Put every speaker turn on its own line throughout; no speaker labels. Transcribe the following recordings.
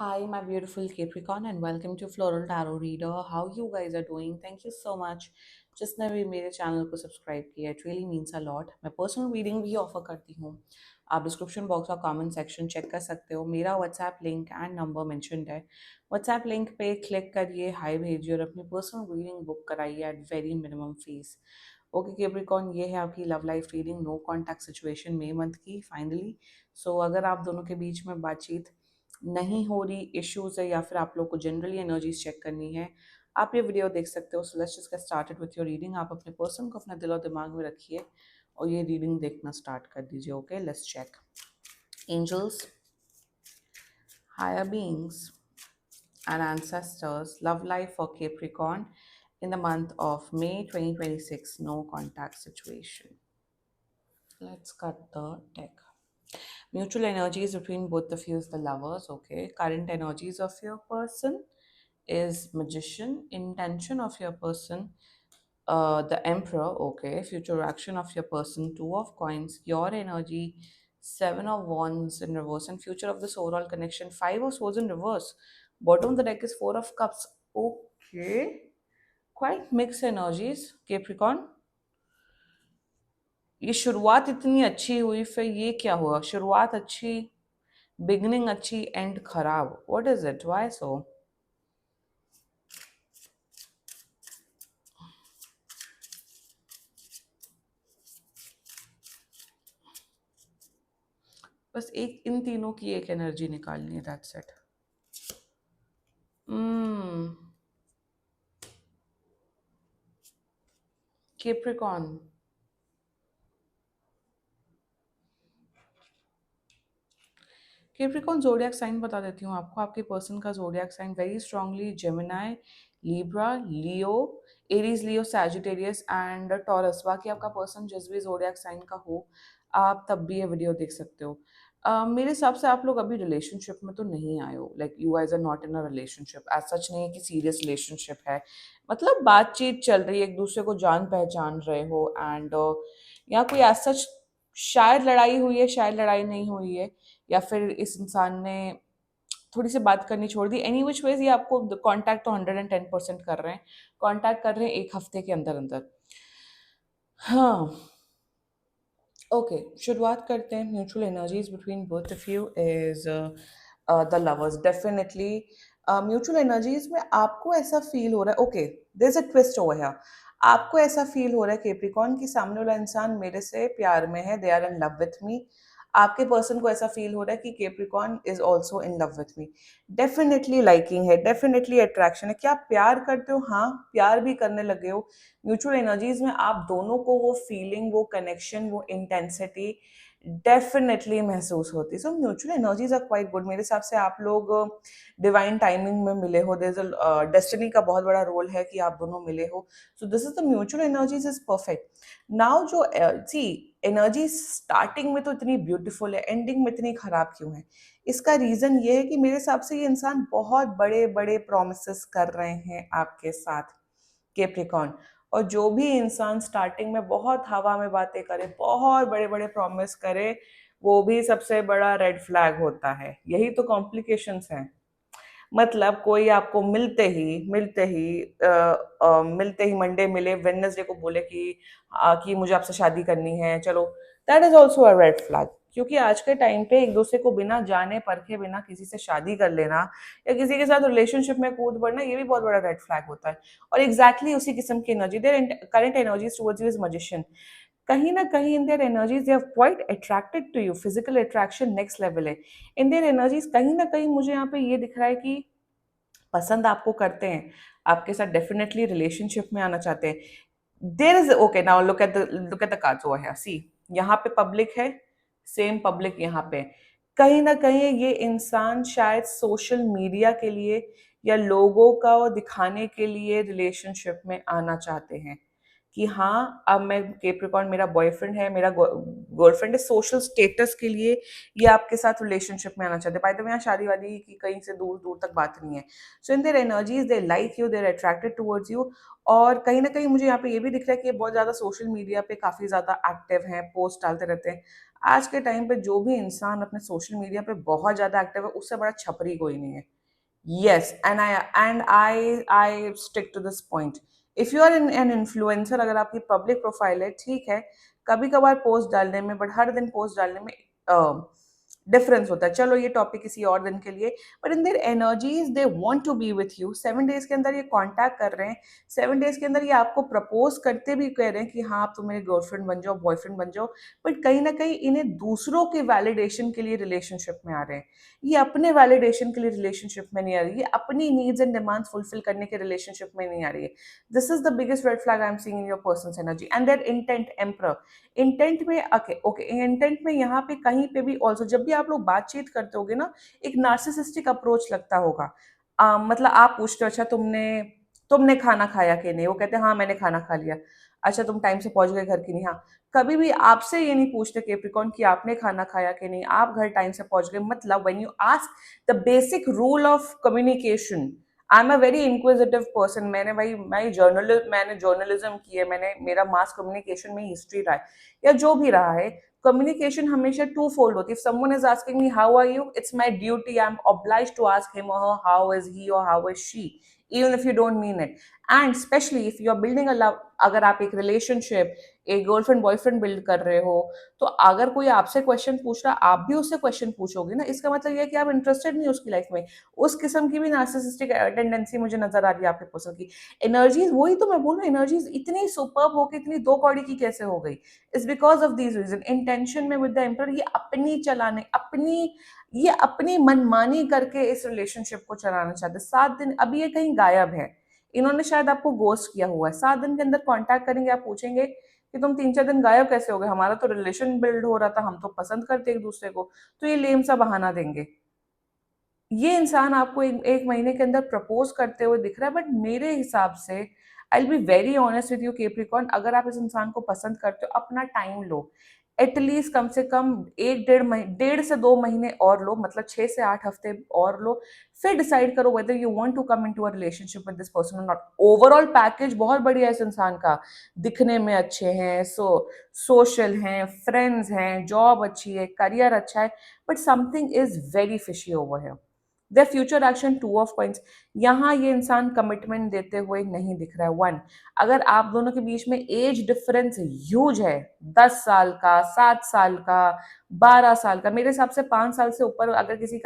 Hi, my beautiful Capricorn, and welcome to Floral Tarot Reader. How you guys are doing? Thank you so much. जिसने भी मेरे channel को subscribe किया, it really means a lot. मैं personal reading भी offer करती हूँ. आप डिस्क्रिप्शन बॉक्स और कमेंट सेक्शन चेक कर सकते हो. मेरा WhatsApp link and number mentioned है. व्हाट्सएप लिंक पे क्लिक करिए, हाई भेजिए और अपनी पर्सनल रीडिंग बुक कराइए at very minimum fees. Okay Capricorn, ये है आपकी love life reading, no contact situation May month की फाइनली. सो अगर आप दोनों के बीच में बातचीत नहीं हो रही, इश्यूज है या फिर आप लोग को जनरली एनर्जीज चेक करनी है, आप ये वीडियो देख सकते हो. So let's just get started with your reading. आप अपने पर्सन को अपने दिल और दिमाग में रखिए और ये रीडिंग देखना स्टार्ट कर दीजिए. Okay, let's check. Angels, higher beings and ancestors, love life for Capricorn in the month of May 2026, no contact situation. Let's cut the deck. Mutual energies between both of you is the lovers. Okay, current energies of your person is magician. Intention of your person, the emperor. Okay, future action of your person, two of coins. Your energy, seven of wands in reverse, and future of this overall connection, five of swords in reverse. Bottom of the deck is four of cups. Okay, quite mixed energies, Capricorn. ये शुरुआत इतनी अच्छी हुई, फिर ये क्या हुआ? शुरुआत अच्छी, बिगनिंग अच्छी, एंड खराब. What is it? Why so? बस एक इन तीनों की एक एनर्जी निकालनी है, that's it. Capricorn, Capricorn zodiac sign बता देती हूँ आपको. आपके पर्सन का zodiac sign very strongly Gemini, Libra, Leo, Aries, Leo, Sagittarius and Taurus. बाकी आपका पर्सन जिस भी जोडियाक साइन का हो, आप तब भी ये वीडियो देख सकते हो. मेरे हिसाब से आप लोग अभी रिलेशनशिप में तो नहीं आए हो. Like you guys are not in a relationship. As such नहीं है कि सीरियस रिलेशनशिप है. मतलब बातचीत चल रही है, एक दूसरे को जान पहचान रहे हो. एंड यहाँ कोई एज सच शायद लड़ाई हुई है, शायद लड़ाई नहीं हुई है, या फिर इस इंसान ने थोड़ी सी बात करनी छोड़ दी. एनी विच वेज ये आपको कांटेक्ट तो 110% कर रहे हैं. कांटेक्ट कर रहे हैं एक हफ्ते के अंदर अंदर. हाँ, ओके, शुरुआत करते हैं. Mutual energies between both of you is the lovers. Definitely mutual energies में आपको ऐसा फील हो रहा है. Okay, there is a twist over here. आपको ऐसा फील हो रहा है केप्रिकॉन कि सामने वाला इंसान मेरे से प्यार में है, they are in love with me. आपके पर्सन को ऐसा फील हो रहा है कि Capricorn is also in love with me. Definitely liking है, डेफिनेटली अट्रैक्शन है. क्या आप प्यार करते हो? हाँ, प्यार भी करने लगे हो. म्यूचुअल एनर्जीज में आप दोनों को वो फीलिंग, वो कनेक्शन, वो इंटेंसिटी डेफिनेटली महसूस होती है. So mutual energies are quite good. मेरे हिसाब से आप लोग डिवाइन टाइमिंग में मिले हो. देयर इज अ डेस्टिनी का बहुत बड़ा रोल है कि आप दोनों मिले हो. So this is the mutual energies is perfect. Now जो सी एनर्जी स्टार्टिंग में तो इतनी ब्यूटीफुल है, एंडिंग में इतनी खराब क्यों है? इसका रीजन ये है कि मेरे हिसाब से ये इंसान बहुत बड़े बड़े प्रोमिस कर रहे हैं आपके साथ, केप्रिकॉन. और जो भी इंसान स्टार्टिंग में बहुत हवा में बातें करे, बहुत बड़े बड़े प्रॉमिस करे, वो भी सबसे बड़ा रेड फ्लैग होता है. यही तो कॉम्प्लिकेशंस हैं. मतलब कोई आपको मिलते ही मंडे मिले, वेडनेसडे को बोले कि मुझे आपसे शादी करनी है, चलो, that is also a red flag. क्योंकि आज के टाइम पे एक दूसरे को बिना जाने परखे, बिना किसी से शादी कर लेना या किसी के साथ रिलेशनशिप में कूद पड़ना, ये भी बहुत बड़ा रेड फ्लैग होता है. और एग्जैक्टली उसी किस्म की energy their current energies towards you is magician. कहीं ना कहीं in their energies they are quite attracted to you. Physical attraction next level है इन देयर एनर्जीज. कहीं ना कहीं मुझे यहाँ पे ये दिख रहा है कि पसंद आपको करते हैं, आपके साथ डेफिनेटली रिलेशनशिप में आना चाहते हैं. There is okay. Now look at the cards over here. See, यहाँ पे पब्लिक है, सेम पब्लिक यहाँ पे. कहीं ना कहीं ये इंसान शायद सोशल मीडिया के लिए या लोगों का दिखाने के लिए रिलेशनशिप में आना चाहते हैं कि हाँ, अब मैं केप्रिकॉन, मेरा बॉयफ्रेंड है, मेरा गर्लफ्रेंड है. सोशल स्टेटस के लिए ये आपके साथ रिलेशनशिप में आना चाहते हैं. बाय द वे, यहाँ शादी वादी की कहीं से दूर दूर तक बात नहीं है. So in their energies they like you, they are attracted towards you. और कहीं ना कहीं मुझे यहाँ पे ये भी दिख रहा है कि ये बहुत ज्यादा सोशल मीडिया पे काफी ज्यादा एक्टिव हैं, पोस्ट डालते रहते हैं. आज के टाइम पे जो भी इंसान अपने सोशल मीडिया पे बहुत ज्यादा एक्टिव है, उससे बड़ा छपरी कोई नहीं है. Yes, and I stick to this point. If you are an influencer, अगर आपकी पब्लिक प्रोफाइल है, ठीक है, कभी कभार पोस्ट डालने में, बट हर दिन पोस्ट डालने में डिफरेंस होता है। चलो ये टॉपिक किसी और दिन के लिए। But in their energies they want to be with you. 7 days के अंदर ये कांटेक्ट कर रहे हैं, 7 डेज के अंदर ये आपको प्रपोज करते भी कह रहे हैं कि हाँ आप तो मेरे गर्लफ्रेंड बन जाओ, बॉयफ्रेंड बन जाओ। बट कहीं ना कहीं इन्हें दूसरों के वैलिडेशन के लिए रिलेशनशिप में आ रहे हैं, ये अपने वैलिडेशन के लिए रिलेशनशिप में नहीं आ रही है, ये अपनी नीड्स एंड डिमांड्स फुलफिल करने के रिलेशनशिप में नहीं आ रही है। This is the biggest red flag I am seeing in your person's energy and their intent एम्पर। इंटेंट में ओके ओके, इंटेंट में यहाँ पे कहीं पे भी ऑल्सो जब भी आप लोग बातचीत करते होगे ना, एक नार्सिसिस्टिक अप्रोच लगता होगा। मतलब आप पूछते हो अच्छा तुमने तुमने खाना खाया कि नहीं, वो कहते हैं हाँ मैंने खाना खा लिया। अच्छा तुम टाइम से पहुंच गए घर की नहीं, हाँ। कभी भी आपसे ये नहीं पूछते केप्रिकॉन कि आपने खाना खाया कि नहीं, आप घर टाइम से पहुंच गए। मतलब when you ask the basic rule of communication, I am a very inquisitive person. मैंने जर्नलिज्म की है, मैंने मेरा मास कम्युनिकेशन में हिस्ट्री रहा है या जो भी रहा है। कम्युनिकेशन हमेशा टू फोल्ड होती है। If someone is asking me how are you, it's my duty, I am obliged to ask him or her how is he or how is she, even if you don't mean it. And especially if you are building a love, अगर आप एक relationship, एक girlfriend boyfriend build कर रहे हो, तो अगर कोई आपसे क्वेश्चन पूछ रहा, आप भी उससे क्वेश्चन पूछोगे ना, इसका मतलब यह है कि आप इंटरेस्टेड नहीं उसकी लाइफ में। उस किस्म की भी नार्सिसिस्टिक टेंडेंसी मुझे नजर आ रही है आपके पर्सन की। एनर्जीज, वही तो मैं बोल रहा हूँ, एनर्जीज इतनी सुपर्ब होकर इतनी दो कौड़ी की कैसे हो गई? Is because of these reason. Intention में विद द एम्पर, ये अपनी मनमानी करके इस रिलेशनशिप को चलाना चाहते। 7 दिन अभी ये कहीं गायब है, इन्होंने शायद आपको गोस्ट किया हुआ है। 7 दिन के अंदर कांटेक्ट करेंगे, आप पूछेंगे कि तुम 3-4 दिन गायब कैसे हो गए, हमारा तो रिलेशन बिल्ड हो रहा था, हम तो पसंद करते एक दूसरे को। तो ये लेम सा बहाना देंगे। ये इंसान आपको एक महीने के अंदर प्रपोज करते हुए दिख रहा है, बट मेरे हिसाब से I will be very honest with you Capricorn, अगर आप इस इंसान को पसंद करते हो, अपना टाइम लो। एटलीस्ट कम से कम 1-1.5 से 2 महीने और लो, मतलब 6 से 8 हफ्ते और लो। फिर डिसाइड करो whether you want to come into a relationship with this person or not. Overall package बहुत बढ़िया है इस इंसान का, दिखने में अच्छे हैं, सोशल हैं, फ्रेंड्स हैं, जॉब अच्छी है, करियर अच्छा है, but something is very fishy over here. The future action 2 of coins, यहाँ ये इंसान कमिटमेंट देते हुए नहीं दिख रहा है। 1, अगर आप दोनों के बीच में एज डिफरेंस ह्यूज है, 10 साल का, 7 साल का, 12 साल का, मेरे हिसाब से 5 साल से ऊपर अगर किसी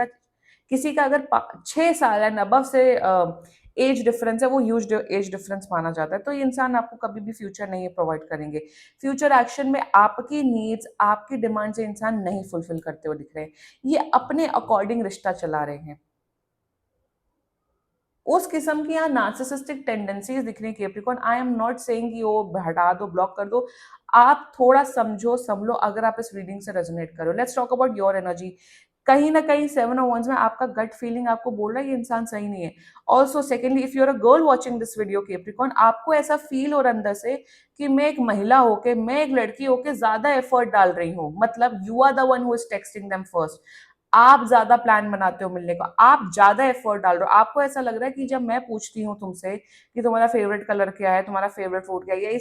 का अगर 6 साल एंड अबव से एज डिफरेंस है, वो ह्यूज एज डिफरेंस माना जाता है। तो ये इंसान आपको कभी भी फ्यूचर नहीं प्रोवाइड करेंगे। फ्यूचर एक्शन में आपकी नीड्स, आपकी डिमांड से इंसान नहीं फुलफिल करते हुए दिख रहे हैं, ये अपने अकॉर्डिंग रिश्ता चला रहे हैं। उस किस्म की यहाँ नार्सिसिस्टिक टेंडेंसीज दिख रही है Capricorn. I am not saying कि वो हटा दो, ब्लॉक कर दो, आप थोड़ा समझो समझो अगर आप इस रीडिंग से रेजोनेट करो। Let's talk about your energy. कहीं ना कहीं 7 ऑफ वंस में आपका गट फीलिंग आपको बोल रहा है ये इंसान सही नहीं है। Also secondly, if you are a girl watching this video Capricorn, आपको ऐसा फील हो रहा है अंदर से कि मैं एक महिला होके, मैं एक लड़की होके ज्यादा एफर्ट डाल रही हूँ, मतलब you are the one who is texting them first. आप ज्यादा प्लान बनाते हो मिलने का, आप ज्यादा एफर्ट डाल रहे हो। आपको ऐसा लग रहा है कि जब मैं पूछती हूँ तुमसे कि तुम्हारा फेवरेट कलर क्या है, तुम्हारा फेवरेट फूड क्या है, यही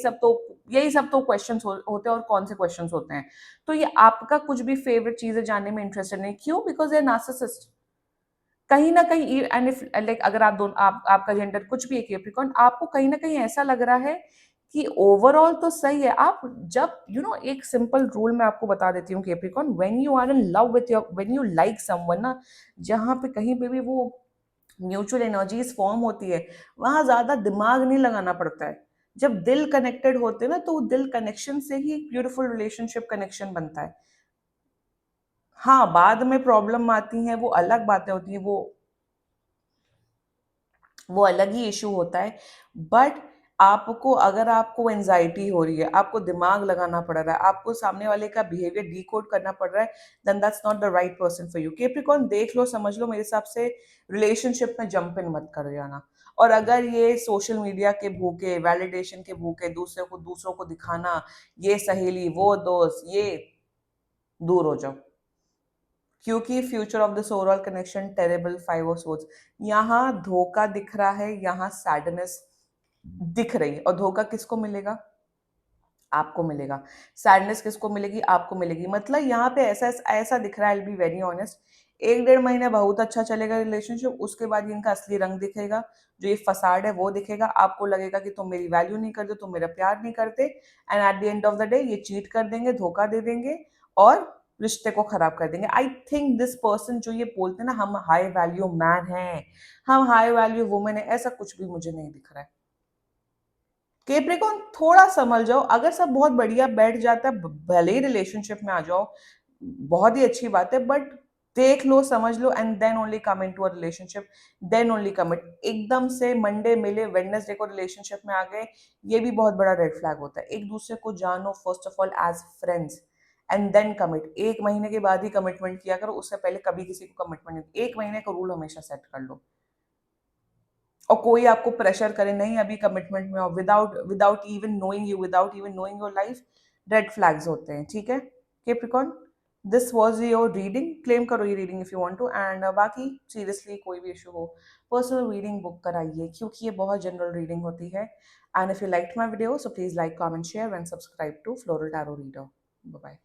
सब तो क्वेश्चंस होते हैं, और कौन से क्वेश्चंस होते हैं? तो ये आपका कुछ भी फेवरेट चीजें जानने में इंटरेस्टेड नहीं, क्यों? बिकॉज ये नार्सिसिस्ट। कहीं ना कहीं, एंड इफ लाइक अगर आप दोनों, आपका जेंडर कुछ भी है केप्रिकॉन, आपको कहीं ना कहीं ऐसा लग रहा है कि ओवरऑल तो सही है। आप जब एक सिंपल रूल मैं आपको बता देती हूँ Capricorn, when you are in love with your, when you like someone ना, जहाँ पे कहीं पे भी वो म्यूचुअल एनर्जीज फॉर्म होती है, वहां ज्यादा दिमाग नहीं लगाना पड़ता है। जब दिल कनेक्टेड होते हैं ना, तो दिल कनेक्शन से ही एक ब्यूटीफुल रिलेशनशिप कनेक्शन बनता है। हाँ, बाद में प्रॉब्लम आती है, वो अलग बातें होती है, वो अलग ही इशू होता है। बट आपको, अगर आपको एंजाइटी हो रही है, आपको दिमाग लगाना पड़ रहा है, आपको सामने वाले का बिहेवियर डिकोड करना पड़ रहा है, then that's not the right person for you Capricorn. देख लो, समझ लो, मेरे हिसाब से रिलेशनशिप में जंप इन मत कर जाना। और अगर ये सोशल मीडिया के भूखे, वैलिडेशन के भूखे, दूसरों को दिखाना, ये सहेली, वो दोस्त, ये दूर हो जाओ। क्योंकि future of this overall connection terrible, 5 of swords. यहाँ धोखा दिख रहा है, यहाँ सैडनेस दिख रही है। और धोखा किसको मिलेगा? आपको मिलेगा। सैडनेस किसको मिलेगी? आपको मिलेगी। मतलब यहाँ पे ऐसा ऐसा दिख रहा है, I will be very honest, 1 डेढ़ महीने बहुत अच्छा चलेगा रिलेशनशिप, उसके बाद इनका असली रंग दिखेगा, जो ये फसाड है वो दिखेगा, आपको लगेगा कि तुम मेरी वैल्यू नहीं करते, तुम मेरा प्यार नहीं करते, and at the end of the day ये चीट कर देंगे, धोखा दे देंगे और रिश्ते को खराब कर देंगे। आई थिंक दिस पर्सन जो ये बोलते हैं ना हम हाई वैल्यू मैन हैं, हम हाई वैल्यू वुमेन है, ऐसा कुछ भी मुझे नहीं दिख रहा है। केप्रिकॉन थोड़ा समझ जाओ, अगर सब बहुत बढ़िया बैठ जाता है भले ही रिलेशनशिप में आ जाओ, बहुत ही अच्छी बात है, बट देख लो समझ लो and then only come into a relationship, then only commit. एकदम से मंडे मिले वेडनेसडे को रिलेशनशिप में आ गए, ये भी बहुत बड़ा रेड फ्लैग होता है। एक दूसरे को जानो first of all as friends and then commit. 1 महीने के बाद ही कमिटमेंट किया करो, उससे पहले कभी किसी को कमिटमेंट नहीं। 1 महीने का रूल हमेशा सेट कर लो, और कोई आपको प्रेशर करे नहीं अभी कमिटमेंट में हो, without without even knowing you, without even knowing your life, red flags होते हैं, ठीक है Capricorn. This was your reading, claim करो ये reading if you want to, and बाकी सीरियसली कोई भी इशू हो पर्सनल रीडिंग बुक कराइए, क्योंकि ये बहुत जनरल रीडिंग होती है। And if you like my video so please like comment share and subscribe to floral tarot reader. Bye bye.